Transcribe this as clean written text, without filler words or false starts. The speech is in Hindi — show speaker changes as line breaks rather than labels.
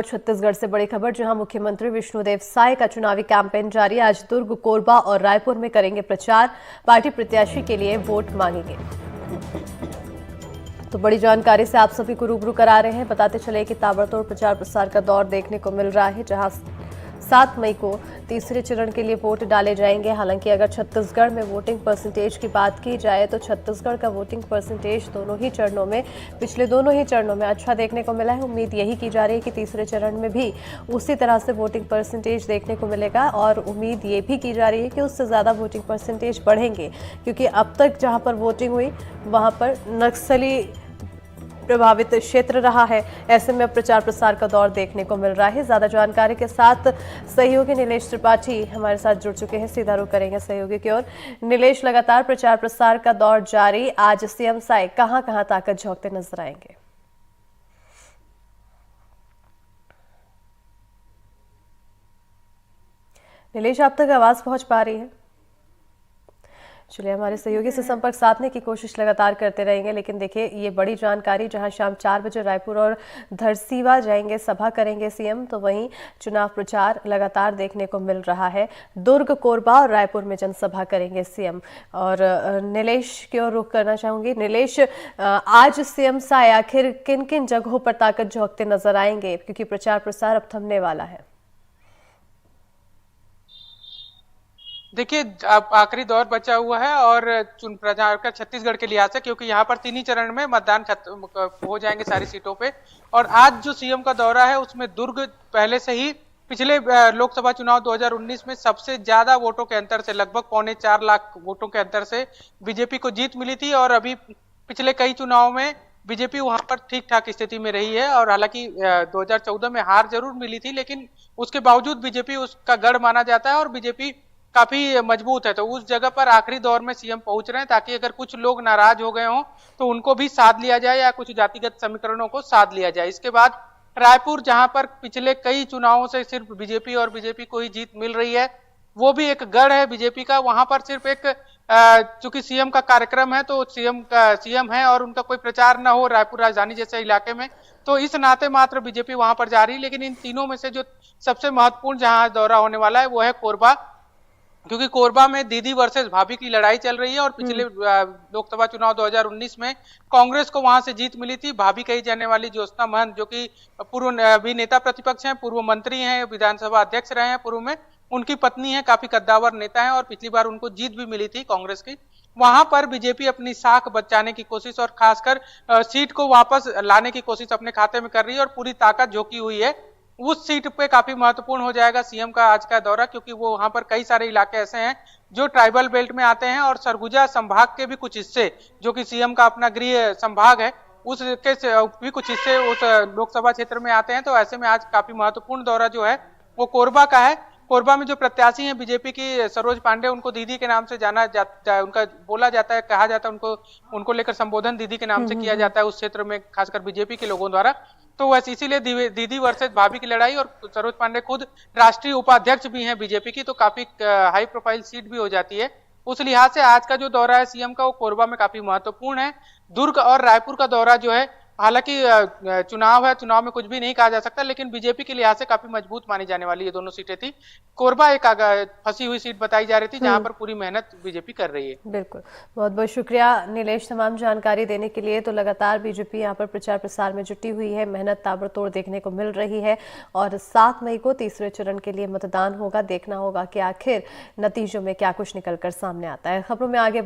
छत्तीसगढ़ से बड़ी खबर, जहां मुख्यमंत्री विष्णुदेव साय का चुनावी कैंपेन जारी। आज दुर्ग, कोरबा और रायपुर में करेंगे प्रचार। पार्टी प्रत्याशी के लिए वोट मांगेंगे। तो बड़ी जानकारी से आप सभी को रूबरू करा रहे हैं। बताते चले कि ताबड़तोड़ प्रचार प्रसार का दौर देखने को मिल रहा है, जहां 7 मई को तीसरे चरण के लिए वोट डाले जाएंगे। हालांकि अगर छत्तीसगढ़ में वोटिंग परसेंटेज की बात की जाए तो छत्तीसगढ़ का वोटिंग परसेंटेज पिछले दोनों ही चरणों में अच्छा देखने को मिला है। उम्मीद यही की जा रही है कि तीसरे चरण में भी उसी तरह से वोटिंग परसेंटेज देखने को मिलेगा, और उम्मीद ये भी की जा रही है कि उससे ज़्यादा वोटिंग परसेंटेज बढ़ेंगे, क्योंकि अब तक जहाँ पर वोटिंग हुई वहाँ पर नक्सली प्रभावित क्षेत्र रहा है। ऐसे में अब प्रचार प्रसार का दौर देखने को मिल रहा है। ज्यादा जानकारी के साथ सहयोगी नीलेश त्रिपाठी हमारे साथ जुड़ चुके हैं। सीधा रुख करेंगे सहयोगी की ओर। नीलेश, लगातार प्रचार प्रसार का दौर जारी, आज सीएम साय कहां ताकत झोंकते नजर आएंगे? नीलेश, आप तक आवाज पहुंच पा रही है? चलिए, हमारे सहयोगी से संपर्क साधने की कोशिश लगातार करते रहेंगे। लेकिन देखिए, ये बड़ी जानकारी, जहां शाम 4 बजे रायपुर और धरसीवा जाएंगे, सभा करेंगे सीएम, तो वहीं चुनाव प्रचार लगातार देखने को मिल रहा है। दुर्ग, कोरबा और रायपुर में जनसभा करेंगे सीएम। और नीलेश की ओर रुख करना चाहूंगी। नीलेश, आज सीएम साय आखिर किन किन जगहों पर ताकत झोंकते नजर आएंगे, क्योंकि प्रचार प्रसार अब थमने वाला है?
देखिए, अब आखिरी दौर बचा हुआ है और चुन प्रचार का छत्तीसगढ़ के लिहाज से, क्योंकि यहाँ पर 3 ही चरण में मतदान खत्म हो जाएंगे सारी सीटों पे। और आज जो सीएम का दौरा है उसमें दुर्ग पहले से ही पिछले लोकसभा चुनाव 2019 में सबसे ज्यादा वोटों के अंतर से, लगभग 3.25 लाख वोटों के अंतर से बीजेपी को जीत मिली थी। और अभी पिछले कई चुनाव में बीजेपी वहां पर ठीक ठाक स्थिति में रही है। और हालांकि 2014 में हार जरूर मिली थी, लेकिन उसके बावजूद बीजेपी उसका गढ़ माना जाता है और बीजेपी काफी मजबूत है। तो उस जगह पर आखिरी दौर में सीएम पहुंच रहे हैं, ताकि अगर कुछ लोग नाराज हो गए हों तो उनको भी साध लिया जाए या कुछ जातिगत समीकरणों को साध लिया जाए। इसके बाद रायपुर, जहां पर पिछले कई चुनावों से सिर्फ बीजेपी और बीजेपी को ही जीत मिल रही है, वो भी एक गढ़ है बीजेपी का। वहां पर सिर्फ एक चूंकि सीएम का कार्यक्रम है, तो सीएम है और उनका कोई प्रचार ना हो रायपुर राजधानी जैसे इलाके में, तो इस नाते मात्र बीजेपी वहां पर जा रही है। लेकिन इन तीनों में से जो सबसे महत्वपूर्ण जहां दौरा होने वाला है वो है कोरबा, क्योंकि कोरबा में दीदी वर्सेस भाभी की लड़ाई चल रही है। और पिछले लोकसभा चुनाव 2019 में कांग्रेस को वहां से जीत मिली थी। भाभी कही जाने वाली ज्योत्सना महंत, जो कि पूर्व भी नेता प्रतिपक्ष हैं, पूर्व मंत्री हैं, विधानसभा अध्यक्ष रहे हैं पूर्व में, उनकी पत्नी है, काफी कद्दावर नेता है और पिछली बार उनको जीत भी मिली थी कांग्रेस की। वहां पर बीजेपी अपनी साख बचाने की कोशिश और खासकर सीट को वापस लाने की कोशिश अपने खाते में कर रही है और पूरी ताकत झोंकी हुई है। उस सीट पे काफी महत्वपूर्ण हो जाएगा सीएम का आज का दौरा, क्योंकि वो वहां पर कई सारे इलाके ऐसे हैं जो ट्राइबल बेल्ट में आते हैं और सरगुजा संभाग के भी कुछ हिस्से, जो कि सीएम का अपना गृह संभाग है, उसके भी कुछ हिस्से उस लोकसभा क्षेत्र में आते हैं। तो ऐसे में आज काफी महत्वपूर्ण दौरा जो है वो कोरबा का है। कोरबा में जो प्रत्याशी हैं बीजेपी की, सरोज पांडे, उनको दीदी के नाम से जाना जाता है, उनका बोला जाता है, कहा जाता है, उनको लेकर संबोधन दीदी के नाम से किया जाता है उस क्षेत्र में, खासकर बीजेपी के लोगों द्वारा। तो वैसे इसीलिए दीदी वर्सेस भाभी की लड़ाई, और सरोज पांडे खुद राष्ट्रीय उपाध्यक्ष भी हैं बीजेपी की, तो काफी हाई प्रोफाइल सीट भी हो जाती है। उस लिहाज से आज का जो दौरा है सीएम का वो कोरबा में काफी महत्वपूर्ण है। दुर्ग और रायपुर का दौरा जो है, हालांकि चुनाव है, चुनाव में कुछ भी नहीं कहा जा सकता, लेकिन बीजेपी के लिहाज से काफी मजबूत मानी जाने वाली ये दोनों सीटें थी। कोरबा एक फंसी हुई सीट बताई जा रही थी, जहां पर पूरी मेहनत बीजेपी कर रही है।
बिल्कुल, बहुत बहुत शुक्रिया नीलेश तमाम जानकारी देने के लिए। तो लगातार बीजेपी यहाँ पर प्रचार प्रसार में जुटी हुई है, मेहनत ताबड़तोड़ देखने को मिल रही है। और 7 मई को तीसरे चरण के लिए मतदान होगा। देखना होगा कि आखिर नतीजों में क्या कुछ निकलकर सामने आता है। खबरों में आगे